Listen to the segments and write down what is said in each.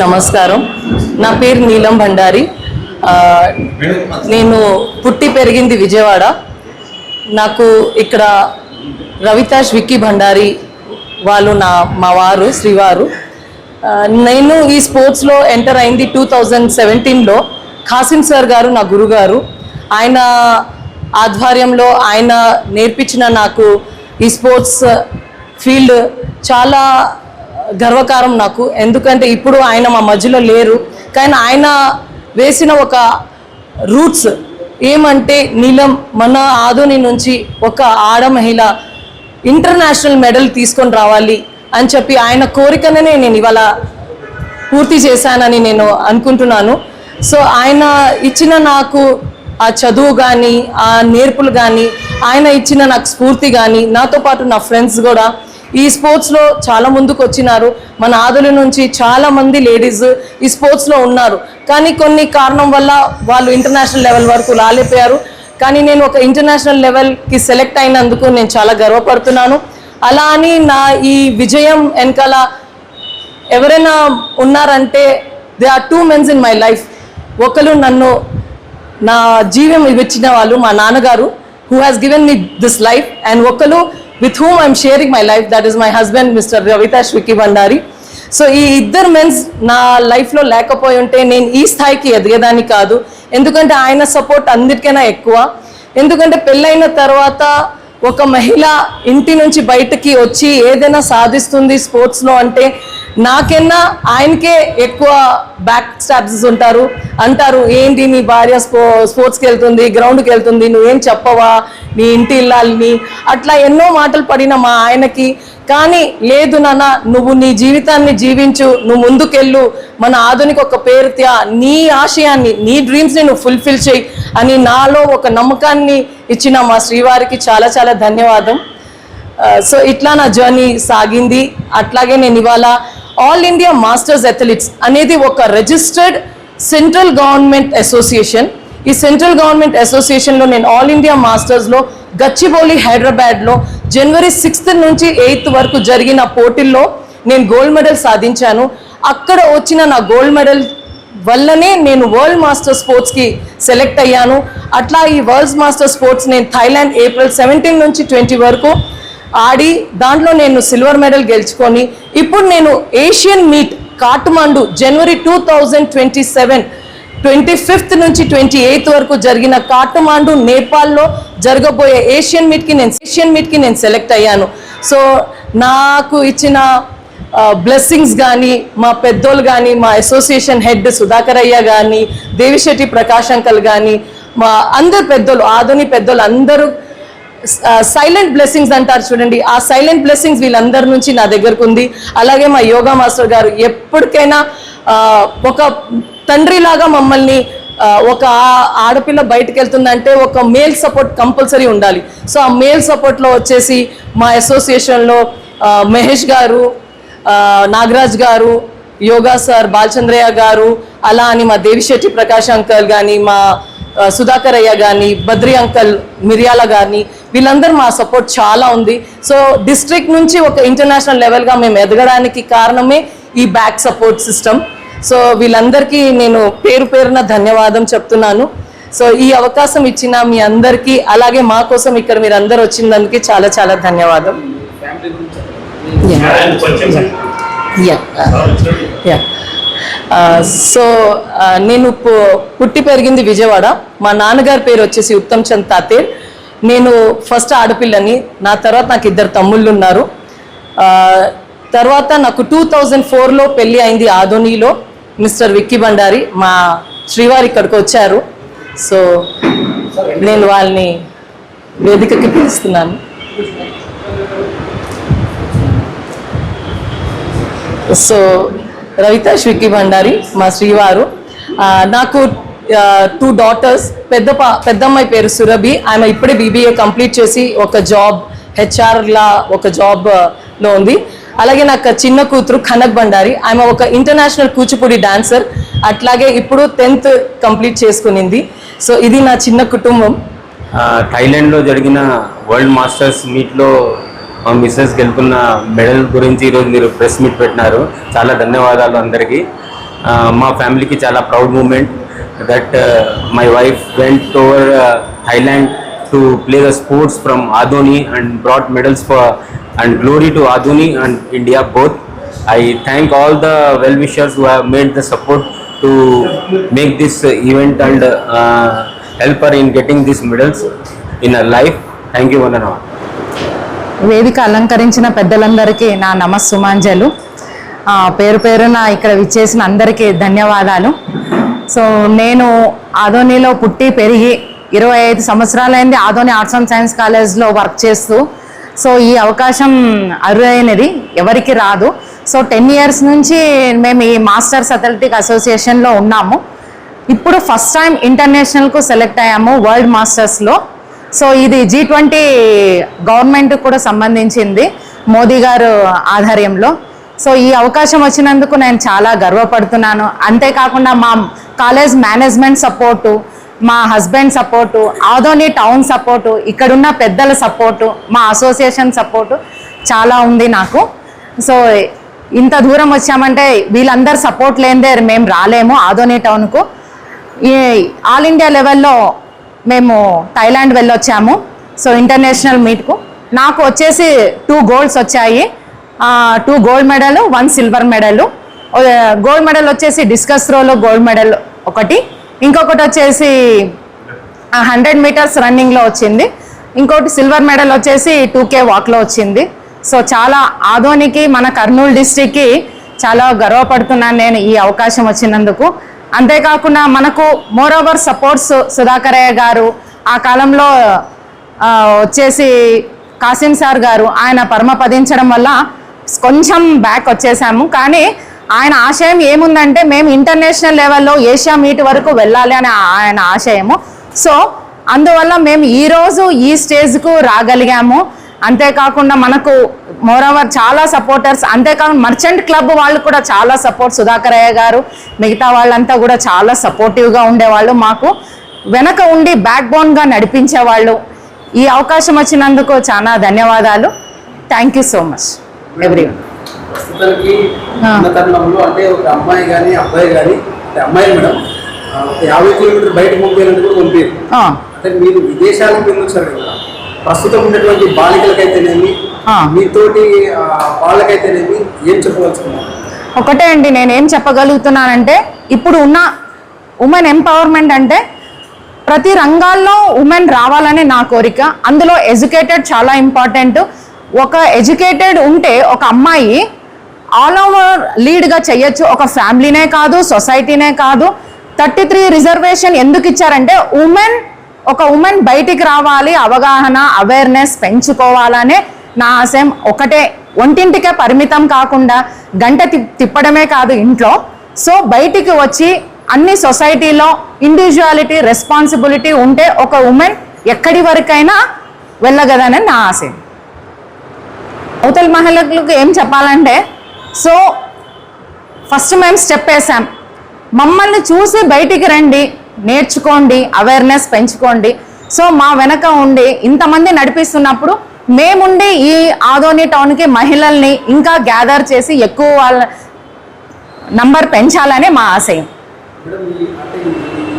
నమస్కారం. నా పేరు నీలం భండారి. నేను పుట్టి పెరిగింది విజయవాడ. నాకు ఇక్కడ రవితాష్ విక్కీ భండారి వాళ్ళు మా వారు శ్రీవారు. నేను ఈ స్పోర్ట్స్లో ఎంటర్ అయింది 2017లో. ఖాసిం సార్ గారు నా గురుగారు. ఆయన ఆధ్వర్యంలో ఆయన నేర్పించిన నాకు ఈ స్పోర్ట్స్ ఫీల్డ్ చాలా గర్వకారం నాకు. ఎందుకంటే ఇప్పుడు ఆయన మా మధ్యలో లేరు, కానీ ఆయన వేసిన ఒక రూట్స్ ఏమంటే నీలం మన ఆదోని నుంచి ఒక ఆడ మహిళ ఇంటర్నేషనల్ మెడల్ తీసుకొని రావాలి అని చెప్పి ఆయన కోరికనే నేను ఇవాళ పూర్తి చేశానని నేను అనుకుంటున్నాను. సో ఆయన ఇచ్చిన నాకు ఆ చదువు కానీ ఆ నేర్పులు కానీ ఆయన ఇచ్చిన నాకు స్ఫూర్తి కానీ నాతో పాటు నా ఫ్రెండ్స్ కూడా ఈ స్పోర్ట్స్లో చాలా ముందుకు వచ్చినారు. మన ఆదుల నుంచి చాలామంది లేడీస్ ఈ స్పోర్ట్స్లో ఉన్నారు, కానీ కొన్ని కారణం వల్ల వాళ్ళు ఇంటర్నేషనల్ లెవెల్ వరకు రాలేకపోయారు. కానీ నేను ఒక ఇంటర్నేషనల్ లెవెల్కి సెలెక్ట్ అయినందుకు నేను చాలా గర్వపడుతున్నాను. అలా అని నా ఈ విజయం వెనకాల ఎవరైనా ఉన్నారంటే they are 2 men in my life. ఒకరు నన్ను నా జీవం ఇచ్చిన వాళ్ళు మా నాన్నగారు, who has given me this life, and ఒకరు with whom I am sharing my life, that is my husband Mr. Ravitash Vicky Bhandari. So ఈ ఇద్దరు మెన్స్ నా లైఫ్లో లేకపోయి ఉంటే నేను ఈ స్థాయికి ఎదిగేదాన్ని కాదు. ఎందుకంటే ఆయన సపోర్ట్ అందరికైనా ఎక్కువ. ఎందుకంటే పెళ్ళైన తర్వాత ఒక మహిళ ఇంటి నుంచి బయటకి వచ్చి ఏదైనా సాధిస్తుంది స్పోర్ట్స్లో అంటే నాకన్నా ఆయనకే ఎక్కువ బ్యాక్ స్టాప్స్ అంటారు. ఏంటి నీ భార్య స్పోర్ట్స్కి వెళ్తుంది, గ్రౌండ్కి వెళ్తుంది, నువ్వేం చెప్పవా, నీ ఇంటి ఇల్లాలని, అట్లా ఎన్నో మాటలు పడిన మా ఆయనకి. కానీ లేదు నాన్న, నువ్వు నీ జీవితాన్ని జీవించు, నువ్వు ముందుకెళ్ళు, మన ఆధునిక ఒక పేరు నీ ఆశయాన్ని నీ డ్రీమ్స్ని నువ్వు ఫుల్ఫిల్ చేయి అని నాలో ఒక నమ్మకాన్ని ఇచ్చిన మా శ్రీవారికి చాలా చాలా ధన్యవాదం. సో ఇట్లా నా జర్నీ సాగింది. అట్లాగే నేను ఇవాళ ఆల్ ఇండియా మాస్టర్స్ అథ్లెటిక్స్ అనేది ఒక రిజిస్టర్డ్ సెంట్రల్ గవర్నమెంట్ అసోసియేషన్. ఈ సెంట్రల్ గవర్నమెంట్ అసోసియేషన్లో నేను ఆల్ ఇండియా మాస్టర్స్లో గచ్చిబౌలి హైదరాబాద్లో January 6th నుంచి 8th వరకు జరిగిన పోటీల్లో నేను గోల్డ్ మెడల్ సాధించాను. అక్కడ వచ్చిన నా గోల్డ్ మెడల్ వల్లనే నేను వరల్డ్ మాస్టర్ స్పోర్ట్స్కి సెలెక్ట్ అయ్యాను. అట్లా ఈ వరల్డ్ మాస్టర్ స్పోర్ట్స్ నేను థాయిలాండ్ April 17 నుంచి 20 వరకు ఆడి దాంట్లో నేను సిల్వర్ మెడల్ గెలుచుకొని ఇప్పుడు నేను Asian meet Kathmandu January 2027 25th నుంచి 28th వరకు జరిగిన కాఠ్మండు నేపాల్లో జరగబోయే ఏషియన్ మీట్కి నేను సెలెక్ట్ అయ్యాను. సో నాకు ఇచ్చిన బ్లెస్సింగ్స్ కానీ మా పెద్దోళ్ళు కానీ మా అసోసియేషన్ హెడ్ సుధాకర్ అయ్య కానీ దేవిశెట్టి ప్రకాష్ అంకల్ కానీ మా అందరు పెద్దోళ్ళు ఆధుని పెద్దోళ్ళు అందరూ సైలెంట్ బ్లెస్సింగ్స్ అంటారు చూడండి, ఆ సైలెంట్ బ్లెస్సింగ్స్ వీళ్ళందరి నుంచి నా దగ్గరకు ఉంది. అలాగే మా యోగా మాస్టర్ గారు ఎప్పటికైనా ఒక తండ్రిలాగా మమ్మల్ని ఒక ఆడపిల్ల బయటకు వెళ్తుందంటే ఒక మేల్ సపోర్ట్ కంపల్సరీ ఉండాలి. సో ఆ మేల్ సపోర్ట్లో వచ్చేసి మా అసోసియేషన్లో మహేష్ గారు, నాగరాజ్ గారు, యోగా సార్, బాలచంద్రయ్య గారు, అలా అని మా దేవిశెట్టి ప్రకాష్ అంకల్ కానీ, మా సుధాకర్ అయ్య కానీ, బద్రి అంకల్, మిర్యాల గారిని, వీళ్ళందరూ మా సపోర్ట్ చాలా ఉంది. సో డిస్ట్రిక్ట్ నుంచి ఒక ఇంటర్నేషనల్ లెవెల్గా మేము ఎదగడానికి కారణమే ఈ బ్యాక్ సపోర్ట్ సిస్టమ్. సో వీళ్ళందరికీ నేను పేరున ధన్యవాదం చెప్తున్నాను. సో ఈ అవకాశం ఇచ్చిన మీ అందరికీ, అలాగే మా కోసం ఇక్కడ మీరు అందరు వచ్చినందుకు చాలా చాలా ధన్యవాదం. సో నేను పుట్టి పెరిగింది విజయవాడ. మా నాన్నగారి పేరు వచ్చేసి ఉత్తమ్ చంద్ తాతేర్. నేను ఫస్ట్ ఆడపిల్లని. నా తర్వాత నాకు 2 తమ్ముళ్ళు ఉన్నారు. తర్వాత నాకు 2004లో పెళ్ళి అయింది ఆదోనిలో. మిస్టర్ విక్కీ భండారి మా శ్రీవారి ఇక్కడికి వచ్చారు. సో నేను వాళ్ళని వేదికకి పిలుస్తున్నాను. సో రవితాష్ విక్కీ భండారి మా శ్రీవారు. నాకు 2 daughters. పెద్దమ్మాయి పేరు సురభి. ఆమె ఇప్పుడే BBA కంప్లీట్ చేసి ఒక జాబ్ HR ఒక జాబ్లో ఉంది. అలాగే నాకు చిన్న కూతురు కనక్ భండారి. ఆమె ఒక ఇంటర్నేషనల్ కూచిపూడి డాన్సర్. అట్లాగే ఇప్పుడు 10th కంప్లీట్ చేసుకునింది. సో ఇది నా చిన్న కుటుంబం. థాయిలాండ్లో జరిగిన వరల్డ్ మాస్టర్స్ మీట్లో మా మిస్సెస్ గెలుపున్న మెడల్ గురించి ఈరోజు మీరు ప్రెస్ మీట్ పెట్టినారు. చాలా ధన్యవాదాలు అందరికీ. మా ఫ్యామిలీకి చాలా proud moment that my wife went over Thailand to play the sports from Adoni and brought medals for and glory to Adoni and India both. I thank all the well-wishers who have made the support to make this event and help her in getting these medals in her life. Thank you, Vandana. వేదిక అలంకరించిన పెద్దలందరికీ నా నమస్సుమాంజలు. పేరు పేరున ఇక్కడ విచ్చేసిన అందరికీ ధన్యవాదాలు. సో నేను ఆదోనిలో పుట్టి పెరిగి 25 సంవత్సరాలైంది ఆదోని ఆర్ట్స్ అండ్ సైన్స్ కాలేజ్లో వర్క్ చేస్తూ. సో ఈ అవకాశం అరుదైనది, ఎవరికి రాదు. సో 10 years నుంచి మేము ఈ మాస్టర్స్ అథ్లెటిక్ అసోసియేషన్లో ఉన్నాము. ఇప్పుడు ఫస్ట్ టైం ఇంటర్నేషనల్కు సెలెక్ట్ అయ్యాము వరల్డ్ మాస్టర్స్లో. సో ఇది G20 గవర్నమెంట్ కూడా సంబంధించింది, మోదీ గారు ఆధ్వర్యంలో. సో ఈ అవకాశం వచ్చినందుకు నేను చాలా గర్వపడుతున్నాను. అంతేకాకుండా మా కాలేజ్ మేనేజ్మెంట్ సపోర్టు, మా husband support, Adoni town support, ఇక్కడున్న పెద్దల సపోర్టు, మా అసోసియేషన్ సపోర్టు చాలా ఉంది నాకు. సో ఇంత దూరం వచ్చామంటే వీళ్ళందరూ సపోర్ట్ లేనిదే మేము రాలేము ఆదోని టౌన్కు. ఈ ఆల్ ఇండియా లెవెల్లో మేము థైలాండ్ వెళ్ళొచ్చాము. సో ఇంటర్నేషనల్ మీట్కు నాకు వచ్చేసి 2 goals వచ్చాయి. 2 gold medal, 1 silver medal. Gold medal వచ్చేసి డిస్కస్ త్రోలో గోల్డ్ మెడల్ ఒకటి, ఇంకొకటి వచ్చేసి 100 meters రన్నింగ్లో వచ్చింది, ఇంకోటి సిల్వర్ మెడల్ వచ్చేసి 2K వాక్లో వచ్చింది. సో చాలా ఆదోనికి, మన కర్నూలు డిస్టిక్కి చాలా గర్వపడుతున్నాను నేను ఈ అవకాశం వచ్చినందుకు. అంతేకాకుండా మనకు మోర్ ఓవర్ సపోర్ట్స్ సుధాకరయ్య గారు, ఆ కాలంలో వచ్చేసి కాసిం సార్ గారు, ఆయన పరమపదించడం వల్ల కొంచెం బ్యాక్ వచ్చేసాము. కానీ ఆయన ఆశయం ఏముందంటే మేము ఇంటర్నేషనల్ లెవెల్లో ఏషియా మీట్ వరకు వెళ్ళాలి అని ఆయన ఆశయము. సో అందువల్ల మేము ఈరోజు ఈ స్టేజ్కు రాగలిగాము. అంతేకాకుండా మనకు మోరోవర్ చాలా సపోర్టర్స్, అంతేకాకుండా మర్చెంట్ క్లబ్ వాళ్ళు కూడా చాలా సపోర్ట్, సుధాకరయ్య గారు మిగతా వాళ్ళంతా కూడా చాలా సపోర్టివ్గా ఉండేవాళ్ళు, మాకు వెనక ఉండి బ్యాక్ బోన్గా నడిపించేవాళ్ళు. ఈ అవకాశం వచ్చినందుకు చాలా ధన్యవాదాలు. Thank you so much everyone. ప్రస్తుతానికి ఉన్న తరుణంలో అంటే ఒక అమ్మాయి కానీ అబ్బాయి కానీ, అమ్మాయి మేడం 50 kilometers బయట పంపించాలని కూడా పంపారు. అంటే మీరు విదేశాలకు వెళ్ళొచ్చారు కదా, ప్రస్తుతం ఉన్నటువంటి బాలికలకైతేనేమి మీతోటి వాళ్ళకైతేనేమి ఏం చెప్పవచ్చుకున్నారు? ఒకటే అండి, నేనేం చెప్పగలుగుతున్నానంటే ఇప్పుడు ఉన్న ఉమెన్ ఎంపవర్మెంట్ అంటే ప్రతి రంగాల్లో ఉమెన్ రావాలని నా కోరిక. అందులో ఎడ్యుకేటెడ్ చాలా ఇంపార్టెంట్. ఒక ఎడ్యుకేటెడ్ ఉంటే ఒక అమ్మాయి ఆల్ ఓవర్ లీడ్గా చేయొచ్చు. ఒక ఫ్యామిలీనే కాదు, సొసైటీనే కాదు. 33 రిజర్వేషన్ ఎందుకు ఇచ్చారంటే ఒక ఉమెన్ బయటికి రావాలి, అవగాహన అవేర్నెస్ పెంచుకోవాలనే నా ఆశయం. ఒకటే, ఒంటింటికే పరిమితం కాకుండా గంట తిప్పడమే కాదు ఇంట్లో. సో బయటికి వచ్చి అన్ని సొసైటీలో ఇండివిజువాలిటీ, రెస్పాన్సిబిలిటీ ఉంటే ఒక ఉమెన్ ఎక్కడి వరకైనా వెళ్ళగలనని నా ఆశయం. అవతల మహిళలకు ఏం చెప్పాలంటే, సో ఫస్ట్ మేము స్టెప్ వేసాం, మమ్మల్ని చూసి బయటికి రండి, నేర్చుకోండి, అవేర్నెస్ పెంచుకోండి. సో మా వెనక ఉండి ఇంతమంది నడిపిస్తున్నప్పుడు మేముండి ఈ ఆదోని టౌన్కి మహిళల్ని ఇంకా గ్యాదర్ చేసి ఎక్కువ వాళ్ళ నంబర్ పెంచాలనే మా ఆశయం.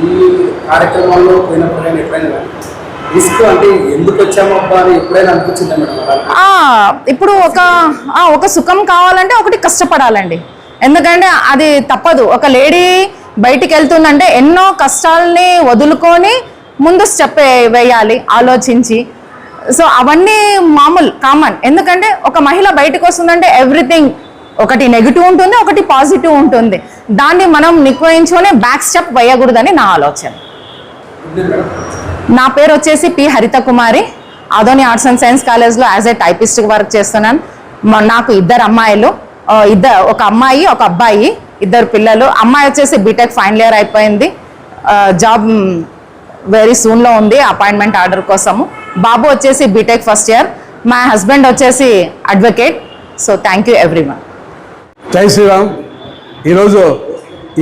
ఈ కార్యక్రమాల్లో పోయినప్పుడు ఎప్పుడైనా రిస్క్ అంటే ఎందుకు వచ్చామో అని ఎప్పుడైనా అనిపించిందా మేడం? ఇప్పుడు ఒక సుఖం కావాలంటే ఒకటి కష్టపడాలండి. ఎందుకంటే అది తప్పదు. ఒక లేడీ బయటికి వెళ్తుందంటే ఎన్నో కష్టాలని వదులుకొని ముందు స్టెప్ వేయాలి ఆలోచించి. సో అవన్నీ కామన్. ఎందుకంటే ఒక మహిళ బయటకు వస్తుందంటే ఎవ్రీథింగ్ ఒకటి నెగిటివ్ ఉంటుంది, ఒకటి పాజిటివ్ ఉంటుంది. దాన్ని మనం నిగ్రహించుకొని బ్యాక్ స్టెప్ వేయకూడదని నా ఆలోచన. నా పేరు వచ్చేసి పి హరిత కుమారి. ఆదోని ఆర్ట్స్ అండ్ సైన్స్ కాలేజ్లో యాజ్ ఏ టైపిస్ట్గా వర్క్ చేస్తున్నాను. నాకు 2 అమ్మాయిలు, ఒక అమ్మాయి ఒక అబ్బాయి, 2 పిల్లలు. అమ్మాయి వచ్చేసి బీటెక్ ఫైనల్ ఇయర్ అయిపోయింది, జాబ్ వెరీ సూన్లో ఉంది అపాయింట్మెంట్ ఆర్డర్ కోసము. బాబు వచ్చేసి బీటెక్ ఫస్ట్ ఇయర్. మా హస్బెండ్ వచ్చేసి advocate. So thank you everyone. జై శ్రీరామ్. ఈరోజు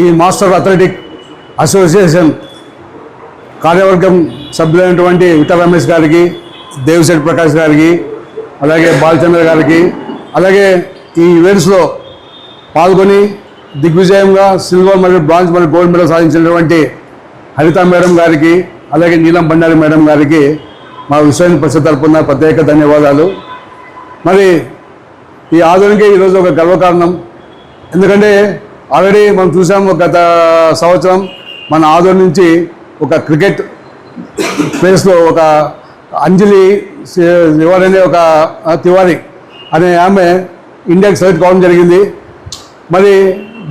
ఈ మాస్టర్ అథ్లెటిక్ అసోసియేషన్ కార్యవర్గం సభ్యులైనటువంటి విఠల్ రమేష్ గారికి, దేవిశెట్టి ప్రకాష్ గారికి, అలాగే బాలచంద్ర గారికి, అలాగే ఈ ఈవెంట్స్లో పాల్గొని దిగ్విజయంగా సిల్వర్ మరియు బ్రాంజ్ మరియు గోల్డ్ మెడల్ సాధించినటువంటి హరిత మేడం గారికి, అలాగే నీలం భండారి మేడం గారికి మా విశ్వ పరిషత్ తరపున ప్రత్యేక ధన్యవాదాలు. మరి ఈ ఆదోనికి ఈరోజు ఒక గర్వకారణం. ఎందుకంటే ఆల్రెడీ మనం చూసాము గత సంవత్సరం మన ఆదోని నుంచి ఒక క్రికెట్ ప్లేస్లో ఒక అంజలి ఎవరనే ఒక తివారీ అనే ఆమె ఇండియాకి సెలెక్ట్ కావడం జరిగింది. మరి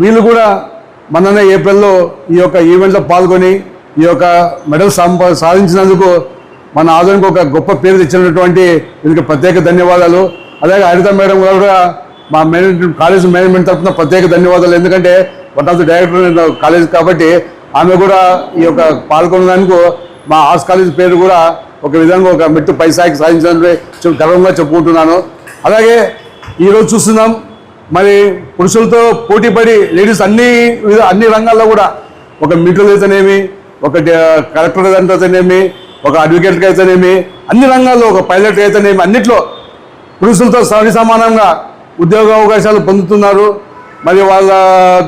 వీళ్ళు కూడా మొన్న ఏప్రిల్లో ఈ యొక్క ఈవెంట్లో పాల్గొని ఈ యొక్క మెడల్ సాధించినందుకు మన ఆదోనికి ఒక గొప్ప పేరు తెచ్చినటువంటి వీరికి ప్రత్యేక ధన్యవాదాలు. అలాగే హరిత మేడం కూడా మా మేనేజ్మెంట్ కాలేజ్ మేనేజ్మెంట్ తరఫున ప్రత్యేక ధన్యవాదాలు. ఎందుకంటే one of the director college కాబట్టి ఆమె కూడా ఈ యొక్క పాల్గొనడానికి మా ఆర్ట్స్ కాలేజ్ పేరు కూడా ఒక విధంగా ఒక మెట్టు పైసాకి సాధించడానికి గర్వంగా చెప్పుకుంటున్నాను. అలాగే ఈరోజు చూస్తున్నాం మరి పురుషులతో పోటీపడి లేడీస్ అన్ని రంగాల్లో కూడా ఒక మీటర్లు అయితేనేమి, ఒక కలెక్టర్ అయితేనేమి, ఒక అడ్వకేట్కి అయితేనేమి, అన్ని రంగాల్లో ఒక పైలట్ అయితేనేమి అన్నిట్లో పురుషులతో సమానంగా ఉద్యోగ అవకాశాలు పొందుతున్నారు. మరి వాళ్ళ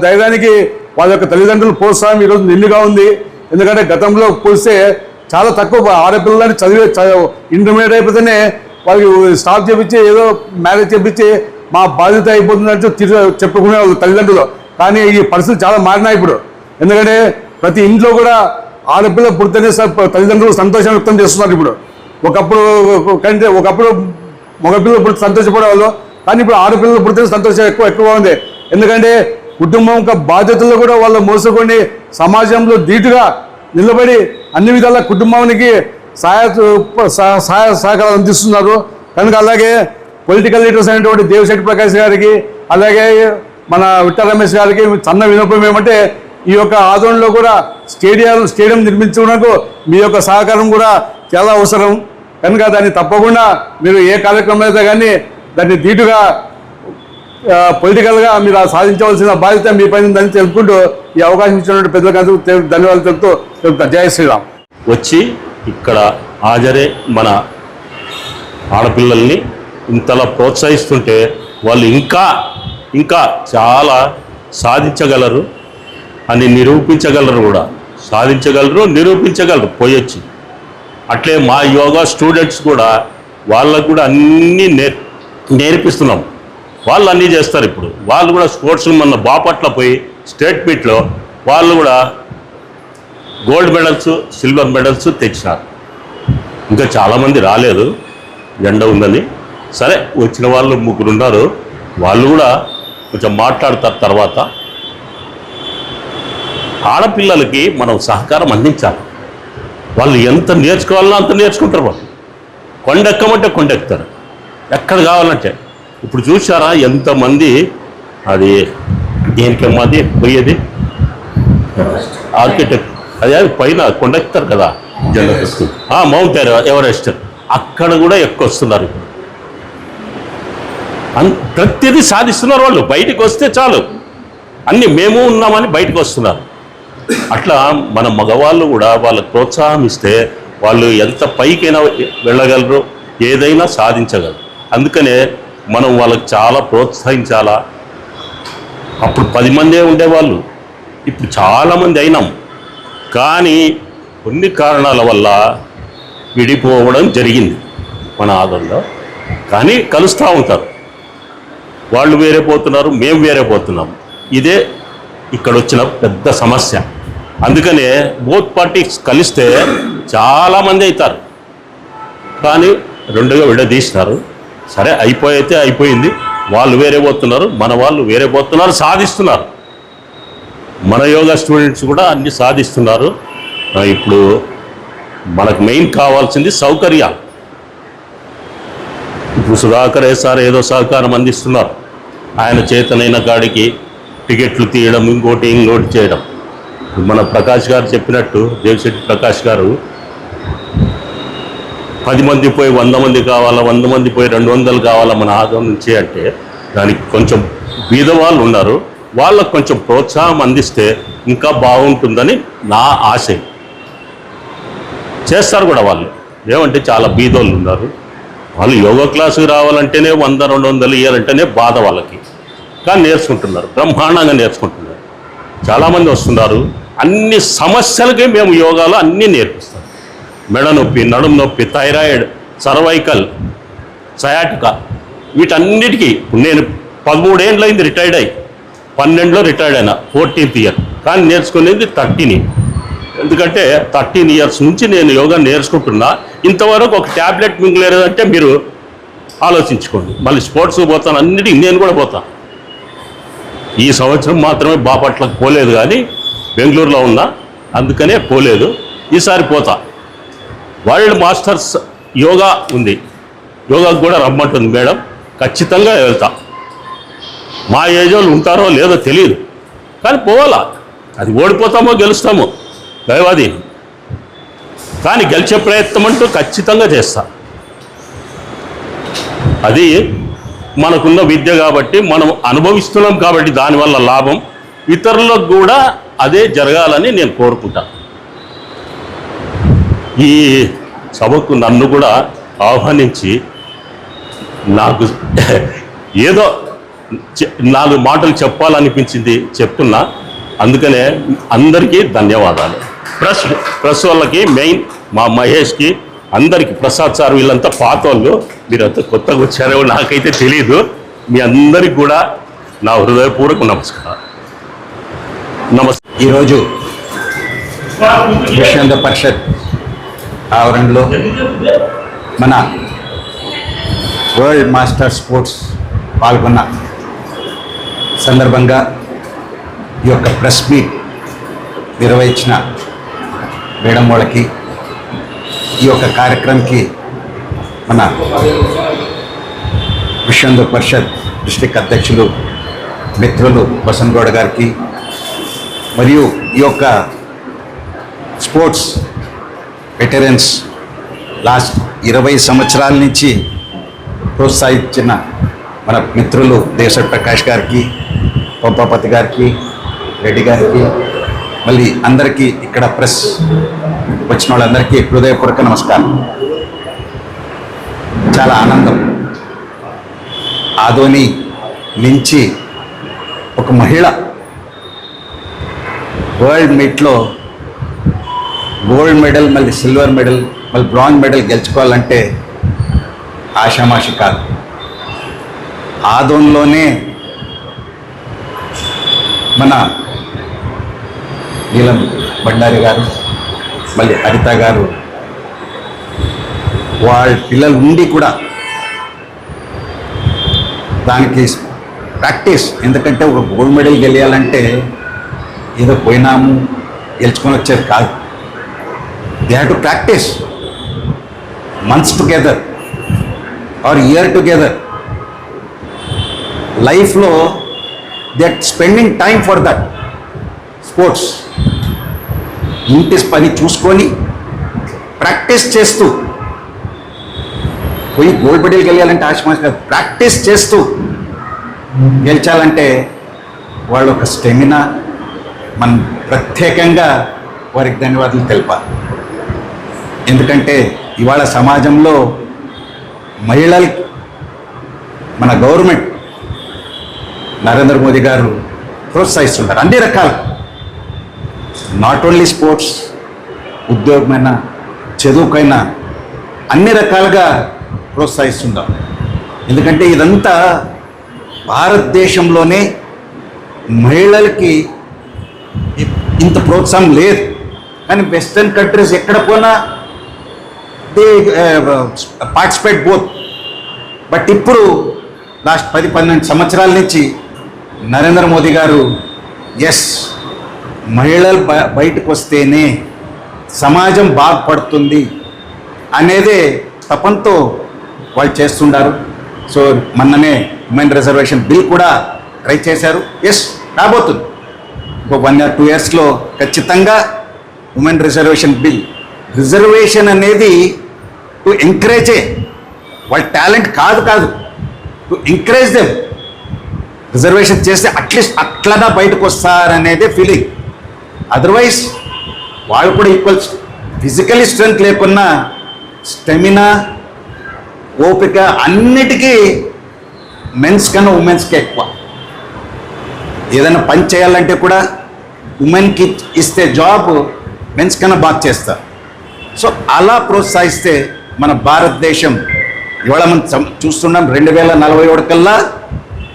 ధైర్యానికి వాళ్ళ యొక్క తల్లిదండ్రులు ప్రోత్సాహం ఈరోజు నిండుగా ఉంది. ఎందుకంటే గతంలో పోలిస్తే చాలా తక్కువ ఆడపిల్లలని ఇంటర్మీడియట్ అయిపోతేనే వాళ్ళకి స్టాప్ చేపించి ఏదో మ్యారేజ్ చేపించి మా బాధ్యత అయిపోతుందంటూ చెప్పుకునే వాళ్ళు తల్లిదండ్రులు. కానీ ఈ పరిస్థితులు చాలా మారినాయి ఇప్పుడు. ఎందుకంటే ప్రతి ఇంట్లో కూడా ఆడపిల్ల పుడితేనే తల్లిదండ్రులు సంతోషం వ్యక్తం చేస్తున్నారు ఇప్పుడు. ఒకప్పుడు మగపిల్లలు పుడితే సంతోషపడేవాళ్ళు, కానీ ఇప్పుడు ఆడపిల్లలు పుడితేనే సంతోషం ఎక్కువగా ఉంది. ఎందుకంటే కుటుంబం యొక్క బాధ్యతలు కూడా వాళ్ళు మోసుకొని సమాజంలో ధీటుగా నిలబడి అన్ని విధాల కుటుంబానికి సహకారం అందిస్తున్నారు. కనుక అలాగే పొలిటికల్ లీడర్స్ అయినటువంటి దేవిశెట్టి ప్రకాష్ గారికి, అలాగే మన విఠల్ రమేష్ గారికి చిన్న విన్నపం ఏమంటే ఈ యొక్క ఆదోళనలో కూడా స్టేడియం నిర్మించుకున్నకు మీ యొక్క సహకారం కూడా చాలా అవసరం. కనుక దాన్ని తప్పకుండా మీరు ఏ కార్యక్రమం అయితే కానీ దాన్ని ధీటుగా పొలిటికల్గా మీరు సాధించవలసిన బాధ్యత మీ పైన దాన్ని తెలుపుకుంటూ ఈ అవకాశం ఇచ్చినటువంటి పెద్దలకు ధన్యవాదాలు తెలుపుతా. జై శ్రీరామ్. వచ్చి ఇక్కడ హాజరే మన ఆడపిల్లల్ని ఇంతలా ప్రోత్సహిస్తుంటే వాళ్ళు ఇంకా చాలా సాధించగలరు అని నిరూపించగలరు కూడా. నిరూపించగలరు పోయొచ్చి. అట్లే మా యోగా స్టూడెంట్స్ కూడా వాళ్ళకు కూడా అన్నీ నేర్పిస్తున్నాం. వాళ్ళు అన్నీ చేస్తారు. ఇప్పుడు వాళ్ళు కూడా స్పోర్ట్స్ మొన్న బాపట్ల పోయి స్టేట్ మీట్లో వాళ్ళు కూడా గోల్డ్ మెడల్స్, సిల్వర్ మెడల్స్ తెచ్చినారు. ఇంకా చాలామంది రాలేదు, ఎండ ఉందని. సరే, వచ్చిన వాళ్ళు 3 ఉన్నారు. వాళ్ళు కూడా కొంచెం మాట్లాడతారు. తర్వాత ఆడపిల్లలకి మనం సహకారం అందించాలి. వాళ్ళు ఎంత నేర్చుకోవాలో అంత నేర్చుకుంటారు. వాళ్ళు కొండెక్కమంటే కొండెక్కుతారు, ఎక్కడ కావాలంటే. ఇప్పుడు చూసారా ఎంతమంది అది దేనికమ్మది పోయేది ఆర్కిటెక్ట్, అదే పైన కొండెక్కుతారు కదా మౌంట్ ఎవరెస్ట్, అక్కడ కూడా ఎక్కువస్తున్నారు. ప్రతిదీ సాధిస్తున్నారు వాళ్ళు. బయటకు వస్తే చాలు అన్నీ మేము ఉన్నామని బయటకు వస్తున్నారు. అట్లా మన మగవాళ్ళు కూడా వాళ్ళకు ప్రోత్సాహం ఇస్తే వాళ్ళు ఎంత పైకైనా వెళ్ళగలరు, ఏదైనా సాధించగలరు. అందుకనే మనం వాళ్ళకి చాలా ప్రోత్సహించాలా. అప్పుడు 10 మందే ఉండేవాళ్ళు, ఇప్పుడు చాలామంది అయినాం. కానీ కొన్ని కారణాల వల్ల విడిపోవడం జరిగింది మన ఆదోళనలో. కానీ కలుస్తూ ఉంటారు. వాళ్ళు వేరే పోతున్నారు, మేము వేరే పోతున్నాం. ఇదే ఇక్కడ వచ్చిన పెద్ద సమస్య. అందుకనే బోత్ పార్టీస్ కలిస్తే చాలామంది అవుతారు, కానీ 2గా విడదీస్తారు. సరే, అయిపోయితే అయిపోయింది. వాళ్ళు వేరే పోతున్నారు, మన వాళ్ళు వేరే పోతున్నారు, సాధిస్తున్నారు. మన యోగా స్టూడెంట్స్ కూడా అన్ని సాధిస్తున్నారు. ఇప్పుడు మనకు మెయిన్ కావాల్సింది సౌకర్యాలు. ఇప్పుడు సుధాకర్ సార్ ఏదో సహకారం అందిస్తున్నారు. ఆయన చేతనైన కాడికి టికెట్లు తీయడం, ఇంకోటి చేయడం. మన ప్రకాష్ గారు చెప్పినట్టు, దేవిశెట్టి ప్రకాష్ గారు 10 మంది పోయి 100 మంది కావాలా, 100 మంది పోయి 200 కావాలా మన ఆదోళన నుంచి అంటే దానికి కొంచెం బీదవాళ్ళు ఉన్నారు. వాళ్ళకు కొంచెం ప్రోత్సాహం అందిస్తే ఇంకా బాగుంటుందని నా ఆశయం. చేస్తారు కూడా వాళ్ళు. ఏమంటే చాలా బీదోళ్ళు ఉన్నారు. వాళ్ళు యోగా క్లాసుకి రావాలంటేనే 100-200 ఇవ్వాలంటేనే బాధ వాళ్ళకి. కానీ నేర్చుకుంటున్నారు, బ్రహ్మాండంగా నేర్చుకుంటున్నారు. చాలామంది వస్తున్నారు. అన్ని సమస్యలకి మేము యోగాలో అన్నీ నేర్పిస్తాం. మెడ నొప్పి, నడుము నొప్పి, థైరాయిడ్, సర్వైకల్, సయాటికా, వీటన్నిటికీ నేను 13 ఏళ్ళైంది రిటైర్డ్ అయ్యి. 12లో రిటైర్డ్ అయినా, 14th ఇయర్. కానీ నేర్చుకునేది 13. ఎందుకంటే 13 ఇయర్స్ నుంచి నేను యోగా నేర్చుకుంటున్నా. ఇంతవరకు ఒక ట్యాబ్లెట్ మింగలేదంటే మీరు ఆలోచించుకోండి. మళ్ళీ స్పోర్ట్స్కి పోతాను, అన్నిటికీ నేను కూడా పోతాను. ఈ సంవత్సరం మాత్రమే బాపట్లకు పోలేదు, కానీ బెంగళూరులో ఉన్నా, అందుకనే పోలేదు. ఈసారి పోతా. వరల్డ్ మాస్టర్స్ యోగా ఉంది, యోగాకు కూడా రమ్మంటుంది మేడం. ఖచ్చితంగా వెళ్తా. మా ఏజ్ వాళ్ళు ఉంటారో లేదో తెలియదు, కానీ పోవాలా. అది ఓడిపోతామో గెలుస్తామో దైవాది, కానీ గెలిచే ప్రయత్నం అంటూ ఖచ్చితంగా చేస్తా. అది మనకున్న విద్య కాబట్టి, మనం అనుభవిస్తున్నాం కాబట్టి దానివల్ల లాభం. ఇతరులకు కూడా అదే జరగాలని నేను కోరుకుంటా. ఈ సభకు నన్ను కూడా ఆహ్వానించి నాకు ఏదో 4 మాటలు చెప్పాలనిపించింది, చెప్తున్నా. అందుకనే అందరికీ ధన్యవాదాలు. ప్రెస్ వాళ్ళకి, మెయిన్ మా మహేష్కి, అందరికీ, ప్రసాద్ సార్, వీళ్ళంతా పాత వాళ్ళు, మీరంతా కొత్తగా వచ్చారో నాకైతే తెలీదు. మీ అందరికి కూడా నా హృదయపూర్వక నమస్కారం. ఈరోజు విశ్వ హిందూ పరిషత్ ఆవరణలో మన వరల్డ్ మాస్టర్ స్పోర్ట్స్ పాల్గొన్న సందర్భంగా ఈ యొక్క ప్రెస్ మీట్ నిర్వహించిన మేడం వాళ్ళకి, ఈ యొక్క కార్యక్రమంకి మన విశ్వ హిందూ పరిషత్ డిస్ట్రిక్ట్ అధ్యక్షులు మిత్రులు వసంత్ గౌడ్ గారికి, మరియు ఈ యొక్క స్పోర్ట్స్ వెటరన్స్ లాస్ట్ 20 సంవత్సరాల నుంచి ప్రోత్సహించిన మన మిత్రులు దేశర్ ప్రకాష్ గారికి, పంపాపతి గారికి, రెడ్డి గారికి, మళ్ళీ అందరికీ, ఇక్కడ ప్రెస్ వచ్చిన వాళ్ళందరికీ హృదయపూర్వక నమస్కారం. చాలా ఆనందం. ఆదోని నుంచి ఒక మహిళ వరల్డ్ మీట్లో గోల్డ్ మెడల్, మళ్ళీ సిల్వర్ మెడల్, మళ్ళీ బ్రాంజ్ మెడల్ గెలుచుకోవాలంటే ఆషామాషి కాదు. ఆదోన్లోనే మన నీలం బండారి గారు, మళ్ళీ హరిత గారు, వాళ్ళ పిల్లలు ఉండి కూడా దానికి ప్రాక్టీస్. ఎందుకంటే ఒక గోల్డ్ మెడల్ గెలియాలంటే ఏదో పోయినాము గెలుచుకొని వచ్చేది కాదు. They have to practice months together or year together. లైఫ్లో they are spending time for that sports. ఇంటి పని చూసుకొని ప్రాక్టీస్ చేస్తూ, పోయి గోల్డ్ మెడల్ గెలియాలంటే ఆశమాష కాదు, ప్రాక్టీస్ చేస్తూ గెలిచాలంటే వాళ్ళు ఒక స్టెమినా. మనం ప్రత్యేకంగా వారికి ధన్యవాదాలు తెలపాలి. ఎందుకంటే ఇవాళ సమాజంలో మహిళలకి మన గవర్నమెంట్ నరేంద్ర మోదీ గారు ప్రోత్సహిస్తున్నారు అన్ని రకాలు. నాట్ ఓన్లీ స్పోర్ట్స్, ఉద్యోగమైనా, చదువుకైనా అన్ని రకాలుగా ప్రోత్సహిస్తున్నారు. ఎందుకంటే ఇదంతా భారతదేశంలోనే మహిళలకి ఇంత ప్రోత్సాహం లేదు. కానీ వెస్టర్న్ కంట్రీస్ ఎక్కడ పోనా దే పార్టిసిపేట్ బోత్. బట్ ఇప్పుడు లాస్ట్ 10-12 సంవత్సరాల నుంచి నరేంద్ర మోదీ గారు మహిళలు బయటకు వస్తేనే సమాజం బాగుపడుతుంది అనేదే తపంతో వాళ్ళు చేస్తున్నారు. సో మొన్ననే ఉమెన్ రిజర్వేషన్ బిల్ కూడా ట్రై చేశారు. రాబోతుంది ఇంకో 1 or 2 yearsలో ఖచ్చితంగా ఉమెన్ రిజర్వేషన్ బిల్. రిజర్వేషన్ అనేది టు ఎంకరేజే, వాళ్ళ టాలెంట్ కాదు, టు ఎంకరేజ్ దెమ్. రిజర్వేషన్ చేస్తే అట్లీస్ట్ అట్లనా బయటకు వస్తారనేదే ఫీలింగ్. అదర్వైజ్ వాళ్ళు కూడా ఈక్వల్ ఫిజికలీ స్ట్రెంగ్త్ లేకున్నా స్టెమినా, ఓపిక అన్నిటికీ మెన్స్ కన్నా ఉమెన్స్కి ఎక్కువ. ఏదైనా పని చేయాలంటే కూడా ఉమెన్కి ఇస్తే జాబ్ మెన్స్ కన్నా బాగా చేస్తారు. సో అలా ప్రోత్సహిస్తే మన భారతదేశం ఇవాళ మనం చూస్తున్నాం 2041 కల్లా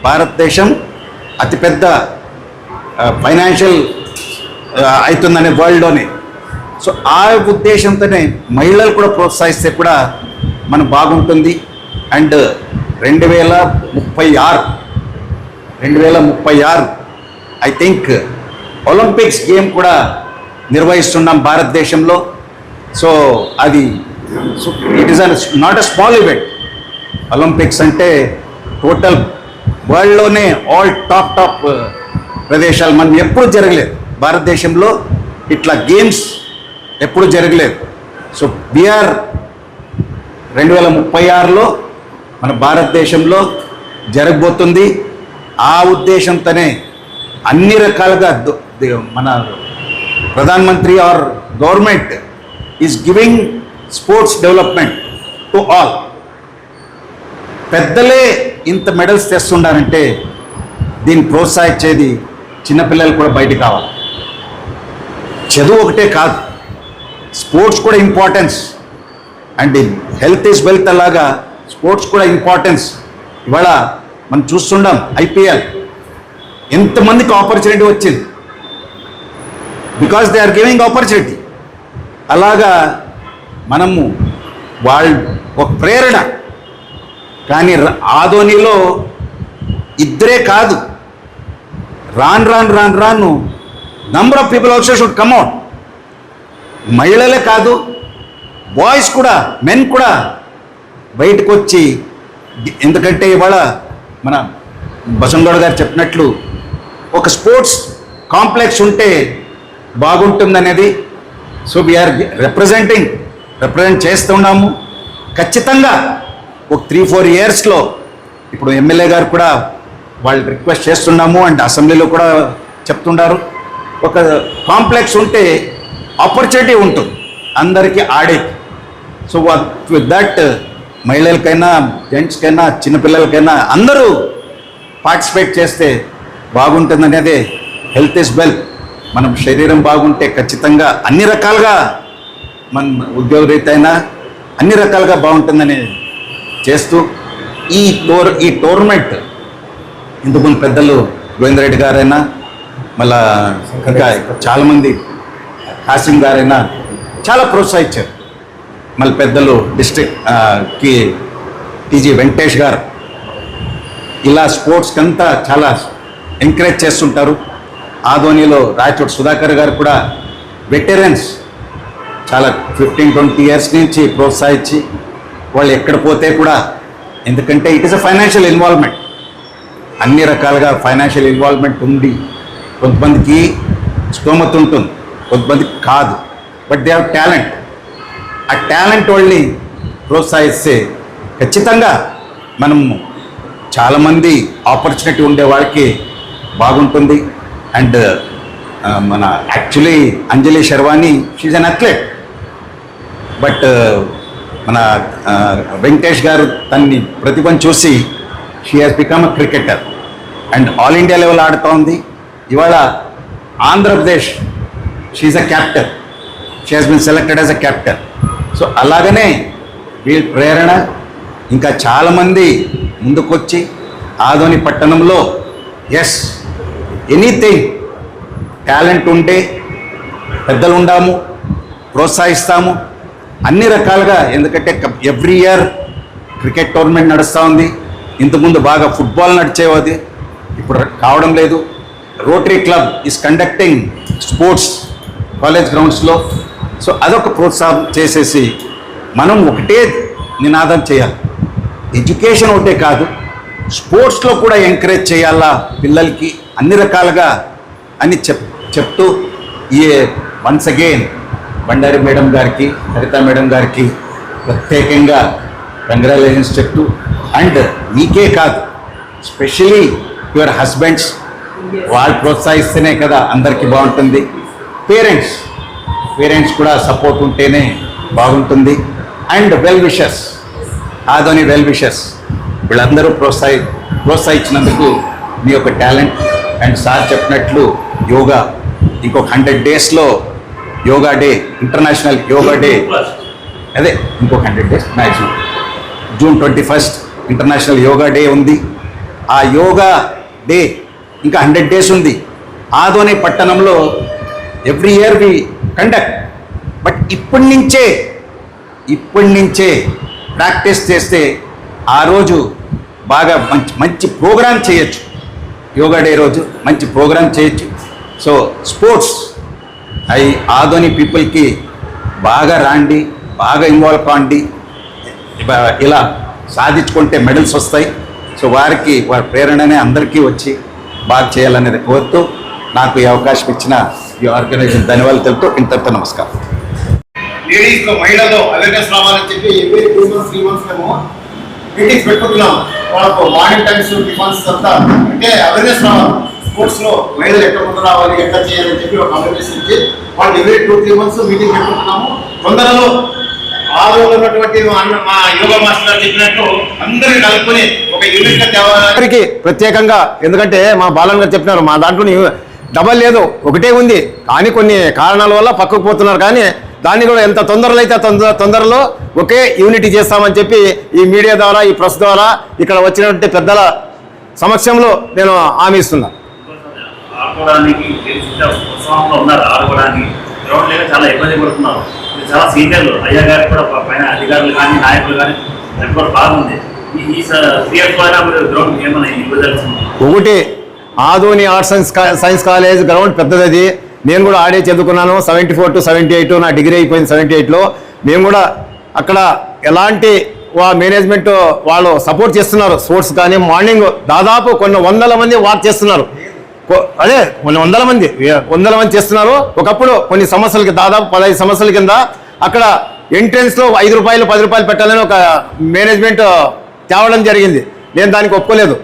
భారతదేశం అతిపెద్ద ఫైనాన్షియల్ అవుతుందనే వరల్డ్లోనే. సో ఆ ఉద్దేశంతోనే మహిళలు కూడా ప్రోత్సహిస్తే కూడా మనం బాగుంటుంది. And 2036 I think Olympics game కూడా నిర్వహిస్తున్నాం భారతదేశంలో. సో అది it is not a small event. Olympics అంటే టోటల్ వరల్డ్లోనే ఆల్ టాప్ ప్రదేశాలు. మనం ఎప్పుడు జరగలేదు భారతదేశంలో ఇట్లా గేమ్స్ ఎప్పుడు జరగలేదు. సో బీఆర్ 2036లో మన భారతదేశంలో జరగబోతుంది. ఆ ఉద్దేశంతోనే అన్ని రకాలుగా మన ప్రధానమంత్రి or government is giving sports development to all. పెద్దలే ఇంత మెడల్స్ తెస్తుండారంటే దీన్ని ప్రోత్సహించేది చిన్నపిల్లలు కూడా బయట కావాలి. చదువు ఒకటే కాదు, స్పోర్ట్స్ కూడా importance. And health is wealth అలాగా స్పోర్ట్స్ కూడా ఇంపార్టెన్స్. ఇవాళ మనం చూస్తుండం ఐపీఎల్ ఎంతమందికి ఆపర్చునిటీ వచ్చింది, because they are giving opportunity. అలాగా మనము వాళ్ళు ఒక ప్రేరణ. కానీ ఆదోనిలో ఇద్దరే కాదు, రాను number of people also should come out. మహిళలే కాదు, బాయ్స్ కూడా, మెన్ కూడా బయటకు వచ్చి, ఎందుకంటే ఇవాళ మన బసంగౌడ్ గారు చెప్పినట్లు ఒక స్పోర్ట్స్ కాంప్లెక్స్ ఉంటే బాగుంటుందనేది. సో వీఆర్ రిప్రజెంట్ చేస్తున్నాము. ఖచ్చితంగా ఒక 3-4 ఇయర్స్లో ఇప్పుడు ఎమ్మెల్యే గారు కూడా వాళ్ళు రిక్వెస్ట్ చేస్తున్నాము అండ్ అసెంబ్లీలో కూడా చెప్తున్నారు, ఒక కాంప్లెక్స్ ఉంటే ఆపర్చునిటీ ఉంటుంది అందరికీ ఆడే. సో విత్ దట్ మహిళలకైనా జెంట్స్కైనా చిన్నపిల్లలకైనా అందరూ పార్టిసిపేట్ చేస్తే బాగుంటుందనేదే. Health is wealth. మనం శరీరం బాగుంటే ఖచ్చితంగా అన్ని రకాలుగా మన ఉద్యోగ రీతైనా అన్ని రకాలుగా బాగుంటుందని చేస్తూ ఈ టోర్నమెంట్ ఇంతకుముందు పెద్దలు గోవింద్ రెడ్డి గారైనా మళ్ళా ఇంకా చాలామంది కాసిం గారైనా చాలా ప్రోత్సహించారు. మళ్ళీ పెద్దలు డిస్ట్రిక్ట్కి టీజీ వెంకటేష్ గారు ఇలా స్పోర్ట్స్కి అంతా చాలా ఎంకరేజ్ చేస్తుంటారు. ఆదోనిలో రాయచోటి సుధాకర్ గారు కూడా వెటరన్స్ చాలా 15-20 ఇయర్స్ నుంచి ప్రోత్సహించి వాళ్ళు ఎక్కడ పోతే కూడా, ఎందుకంటే it is a financial involvement. అన్ని రకాలుగా ఫైనాన్షియల్ ఇన్వాల్వ్మెంట్ ఉంది. కొంతమందికి స్తోమత ఉంటుంది, కొంతమందికి కాదు. But they have talent. ఆ టాలెంట్ వాళ్ళని ప్రోత్సహిస్తే ఖచ్చితంగా మనం చాలామంది ఆపర్చునిటీ ఉండే వాళ్ళకి బాగుంటుంది. అండ్ మన actually Anjali Sharvani she's an athlete. But మన వెంకటేష్ గారు తన్ని ప్రతిభను చూసి she has become a cricketer and all India level ఆడుతూ ఉంది. ఇవాళ Andhra Pradesh she's a captain. She has been selected as a captain. So అలాగనే వీళ్ళ ప్రేరణ ఇంకా చాలామంది ముందుకొచ్చి ఆదోని పట్టణంలో ఎస్ ఎనీథింగ్ టాలెంట్ ఉంటే పెద్దలు ఉండాము, ప్రోత్సహిస్తాము అన్ని రకాలుగా. ఎందుకంటే ఎవ్రీ ఇయర్ క్రికెట్ టోర్నమెంట్ నడుస్తూ ఉంది. ఇంతకుముందు బాగా ఫుట్బాల్ నడిచేది, ఇప్పుడు కావడం లేదు. Rotary club is conducting sports college గ్రౌండ్స్లో. సో అదొక ప్రోత్సాహం చేసేసి మనం ఒకటే నినాదం చేయాలి, ఎడ్యుకేషన్ ఒకటే కాదు, స్పోర్ట్స్లో కూడా ఎంకరేజ్ చేయాలా పిల్లలకి అన్ని రకాలుగా అని చెప్తూ ఈ వన్స్ అగైన్ బండారి మేడం గారికి, హరిత మేడం గారికి ప్రత్యేకంగా కంగ్రాచులేషన్స్ చెప్తూ, అండ్ మీకే కాదు స్పెషలీ యువర్ హస్బెండ్స్, వాళ్ళు ప్రోత్సహిస్తేనే కదా అందరికీ బాగుంటుంది. పేరెంట్స్ కూడా సపోర్ట్ ఉంటేనే బాగుంటుంది. And well wishers, Adoni well wishers వీళ్ళందరూ ప్రోత్సహించినందుకు మీ యొక్క టాలెంట్ అండ్ సార్ చెప్పినట్లు యోగా ఇంకొక 100 డేస్లో yoga day, international yoga day, అదే ఇంకొక 100 days maximum. June 21 international yoga day ఉంది. ఆ యోగా డే ఇంకా 100 డేస్ ఉంది. ఆదోని పట్టణంలో every year we conduct. But ఇప్పటి నుంచే ప్రాక్టీస్ చేస్తే ఆ రోజు బాగా మంచి ప్రోగ్రామ్ చేయొచ్చు. యోగా డే రోజు మంచి ప్రోగ్రామ్ చేయొచ్చు. సో స్పోర్ట్స్ ఆదోని పీపుల్కి బాగా రాండి, బాగా ఇన్వాల్వ్ కాండి. ఇలా సాధించుకుంటే మెడల్స్ వస్తాయి. సో వారి ప్రేరణనే అందరికీ వచ్చి బాగా చేయాలనేది కోరుతూ నాకు ఈ అవకాశం ఇచ్చిన ఈ ఆర్గనైజేషన్ ధన్యవాదాలు తెలుపుతూ ఇంతటితో నమస్కారం. లేడీస్లో మహిళల్లో అవేర్నెస్ రావాలని చెప్పి ఎవ్రీ 2 months 3 months మేము మీటింగ్స్ పెట్టుకుంటున్నాం. వాళ్ళకు మార్నింగ్ టైమ్స్ టిఫన్స్ అంతా అంటే అవేర్నెస్ రావాలి. స్పోర్ట్స్లో మహిళలు ఎక్కడ ముందు రావాలి, ఎక్కడ చేయాలని చెప్పి ఒక అవేర్నెస్ ఇచ్చి వాళ్ళు ఎవ్రీ 2-3 months మీటింగ్ పెట్టుకుంటున్నాము. తొందరలో ఆదోలో ఉన్నటువంటి మా యోగా మాస్టర్ గారు చెప్పినట్టు అందరినీ కలుపుకొని ఒక యూనిట్గా తేవాలి. ప్రత్యేకంగా ఎందుకంటే మా బాలన్ గారు చెప్పినారు, మా దాంట్లో డబల్ లేదు, ఒకటే ఉంది. కానీ కొన్ని కారణాల వల్ల పక్కకు పోతున్నారు. కానీ దాన్ని కూడా ఎంత తొందరలో అయితే తొందరలో ఒకే యూనిటీ చేస్తామని చెప్పి ఈ మీడియా ద్వారా, ఈ ప్రెస్ ద్వారా ఇక్కడ వచ్చినటువంటి పెద్దల సమక్షంలో నేను హామీ ఇస్తున్నా. ఆడుకోవడానికి ఉత్సవంలో ఉన్నారు, ఆడుకోవడానికి గ్రౌండ్ లేక చాలా ఇబ్బంది పడుతున్నారు. చాలా సీనియర్లు అయ్యా గారికి కూడా పైన అధికారులు కానీ నాయకులు కానీ కూడా బాగుంది. ఈ సీఎస్ ద్వారా మీరు గ్రౌండ్ ఏమైనా ఇబ్బంది. ఒకటి Adoni arts and science college ground పెద్దది. నేను కూడా ఆడే చదువుకున్నాను. 74 to 78 నా డిగ్రీ అయిపోయింది. 78లో మేము కూడా అక్కడ ఎలాంటి మేనేజ్మెంట్ వాళ్ళు సపోర్ట్ చేస్తున్నారు. స్పోర్ట్స్ కానీ మార్నింగ్ దాదాపు కొన్ని 100 మంది వాక్ చేస్తున్నారు. అదే కొన్ని 100 మంది చేస్తున్నారు. ఒకప్పుడు కొన్ని సంవత్సరాలకి దాదాపు 15 సంవత్సరాల కింద అక్కడ ఎంట్రెన్స్లో 5 రూపాయలు 10 రూపాయలు పెట్టాలని ఒక మేనేజ్మెంట్ తేవడం జరిగింది. నేను దానికి ఒప్పుకోలేదు.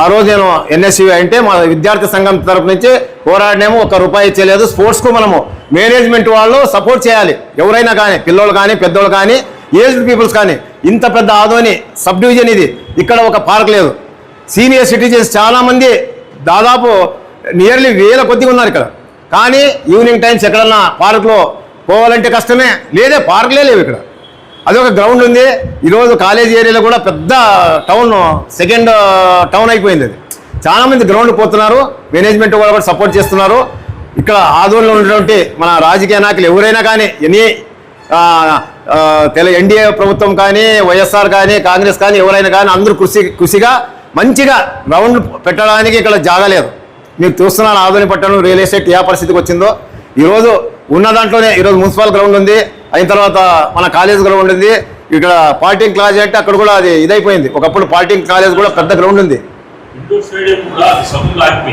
ఆ రోజు నేను ఎన్ఎస్యూ అంటే మా విద్యార్థి సంఘం తరపు నుంచి పోరాడినేమో 1 రూపాయి ఇచ్చలేదు. స్పోర్ట్స్కు మనము మేనేజ్మెంట్ వాళ్ళు సపోర్ట్ చేయాలి. ఎవరైనా కానీ పిల్లలు కానీ పెద్దోళ్ళు కానీ ఏజ్డ్ పీపుల్స్ కానీ. ఇంత పెద్ద ఆదోని సబ్ డివిజన్ ఇది. ఇక్కడ ఒక పార్క్ లేదు. సీనియర్ సిటిజన్స్ చాలామంది దాదాపు నియర్లీ 1000 కొద్దిగా ఉన్నారు ఇక్కడ. కానీ ఈవినింగ్ టైమ్స్ ఎక్కడన్నా పార్క్లో పోవాలంటే కష్టమే. లేదే, పార్క్లే లేవు ఇక్కడ. అదొక గ్రౌండ్ ఉంది. ఈరోజు కాలేజీ ఏరియాలో కూడా పెద్ద టౌన్, సెకండ్ టౌన్ అయిపోయింది. అది చాలామంది గ్రౌండ్ పోతున్నారు. మేనేజ్మెంట్ కూడా సపోర్ట్ చేస్తున్నారు. ఇక్కడ ఆదోళనలో ఉన్నటువంటి మన రాజకీయ నాయకులు ఎవరైనా కానీ ఎన్డీఏ ప్రభుత్వం కానీ వైఎస్ఆర్ కానీ కాంగ్రెస్ కానీ ఎవరైనా కానీ అందరూ కృషిగా మంచిగా గ్రౌండ్ పెట్టడానికి ఇక్కడ జాగలేదు. మీరు చూస్తున్నారు ఆదోని పట్టణం రియల్ ఎస్టేట్ ఏ పరిస్థితికి వచ్చిందో. ఈరోజు ఉన్న దాంట్లోనే ఈరోజు మున్సిపల్ గ్రౌండ్ ఉంది, అయిన తర్వాత మన కాలేజ్ గ్రౌండ్ ఉంది. ఇక్కడ పాలిటెక్నిక్ కాలేజ్ అంటే అక్కడ కూడా అది ఇదైపోయింది. ఒకప్పుడు పాలిటెక్నిక్ కాలేజ్ కూడా పెద్ద గ్రౌండ్ ఉంది.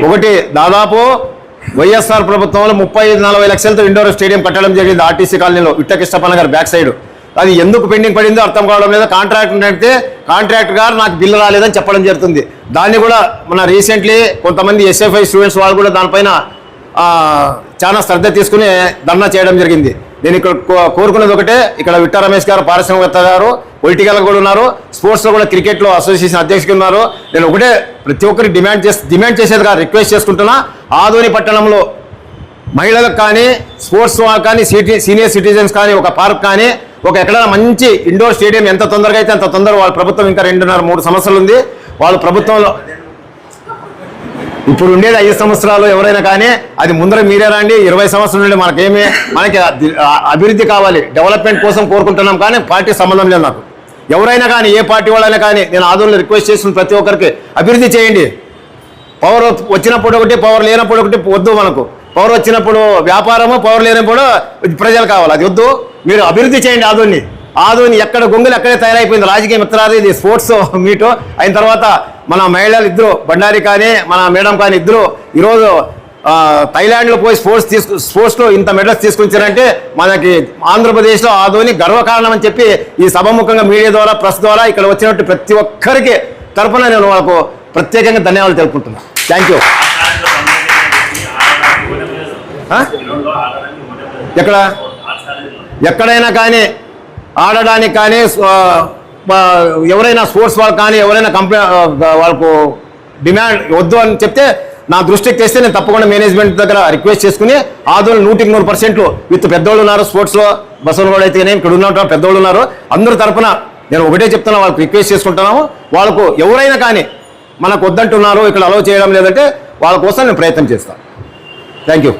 ఒకటి దాదాపు వైఎస్ఆర్ ప్రభుత్వంలో 35-40 లక్షలతో ఇండోర్ స్టేడియం కట్టడం జరిగింది ఆర్టీసీ కాలనీలో విట్టకృష్ణప్పన్న గారు బ్యాక్ సైడ్. అది ఎందుకు పెండింగ్ పడిందో అర్థం కావడం లేదు. కాంట్రాక్టర్ అంటే కాంట్రాక్టర్ గారు నాకు బిల్లు రాలేదని చెప్పడం జరుగుతుంది. దాన్ని కూడా మన రీసెంట్లీ కొంతమంది ఎస్ఎఫ్ఐ స్టూడెంట్స్ వాళ్ళు కూడా దానిపైన చాలా శ్రద్ధ తీసుకుని ధర్నా చేయడం జరిగింది. నేను ఇక్కడ కోరుకున్నది ఒకటే, ఇక్కడ విట్టా రమేష్ గారు పారిశ్రామికవేత్త గారు పొలిటికల్ కూడా ఉన్నారు, స్పోర్ట్స్లో కూడా క్రికెట్లో అసోసియేషన్ అధ్యక్షులు ఉన్నారు. నేను ఒకటే ప్రతి ఒక్కరికి డిమాండ్ చేసేదిగా రిక్వెస్ట్ చేసుకుంటున్నా, ఆదోని పట్టణంలో మహిళలకు కానీ స్పోర్ట్స్ వాళ్ళకి కానీ సీనియర్ సిటిజన్స్ కానీ ఒక పార్క్ కానీ ఒక ఎక్కడైనా మంచి ఇండోర్ స్టేడియం ఎంత తొందరగా అయితే అంత తొందరగా వాళ్ళ ప్రభుత్వం ఇంకా 2.5-3 సంవత్సరాలు ఉంది. వాళ్ళ ప్రభుత్వంలో ఇప్పుడు ఉండేది 5 సంవత్సరాలు. ఎవరైనా కానీ అది ముందర మీరే రండి. 20 సంవత్సరాల నుండి మనకి అభివృద్ధి కావాలి, డెవలప్మెంట్ కోసం కోరుకుంటున్నాం. కానీ పార్టీ సంబంధం లేదు నాకు. ఎవరైనా కానీ ఏ పార్టీ వాళ్ళైనా కానీ నేను ఆదోళనలో రిక్వెస్ట్ చేసిన ప్రతి ఒక్కరికి అభివృద్ధి చేయండి. పవర్ వచ్చినప్పుడు ఒకటి, పవర్ లేనప్పుడు ఒకటి వద్దు. మనకు పవర్ వచ్చినప్పుడు వ్యాపారము, పవర్ లేనప్పుడు ప్రజలు కావాలి. అది వద్దు. మీరు అభివృద్ధి చేయండి. ఆదోని ఎక్కడ గొంగులు ఎక్కడే తయారైపోయింది. రాజకీయ మిత్రాలు ఇది స్పోర్ట్స్ మీటు అయిన తర్వాత మన మహిళలు ఇద్దరు బండారి కానీ మన మేడం కానీ ఇద్దరు ఈరోజు థైలాండ్లో పోయి స్పోర్ట్స్లో ఇంత మెడల్స్ తీసుకొచ్చారంటే మనకి ఆంధ్రప్రదేశ్లో ఆదోని గర్వకారణం అని చెప్పి ఈ సభాముఖంగా మీడియా ద్వారా ప్రెస్ ద్వారా ఇక్కడ వచ్చినట్టు ప్రతి ఒక్కరికి తరఫున నేను వాళ్ళకు ప్రత్యేకంగా ధన్యవాదాలు తెలుపుకుంటున్నాను. Thank you. ఎక్కడైనా కానీ ఆడడానికి కానీ ఎవరైనా స్పోర్ట్స్ వాళ్ళు కానీ ఎవరైనా వాళ్ళకు డిమాండ్ వద్దు అని చెప్తే నా దృష్టికి తెస్తే నేను తప్పకుండా మేనేజ్మెంట్ దగ్గర రిక్వెస్ట్ చేసుకుని ఆదోని 100% విత్ పెద్దోళ్ళు ఉన్నారు స్పోర్ట్స్లో, బసవనగౌడ అయితే ఇక్కడ ఉన్న పెద్దోళ్ళు ఉన్నారు, అందరి తరపున నేను ఒకటే చెప్తున్నా, వాళ్ళకి రిక్వెస్ట్ చేసుకుంటున్నాము. వాళ్ళకు ఎవరైనా కానీ మనకు వద్దంటున్నారు, ఇక్కడ అలౌ చేయడం లేదంటే వాళ్ళ కోసం నేను ప్రయత్నం చేస్తాను. Thank you.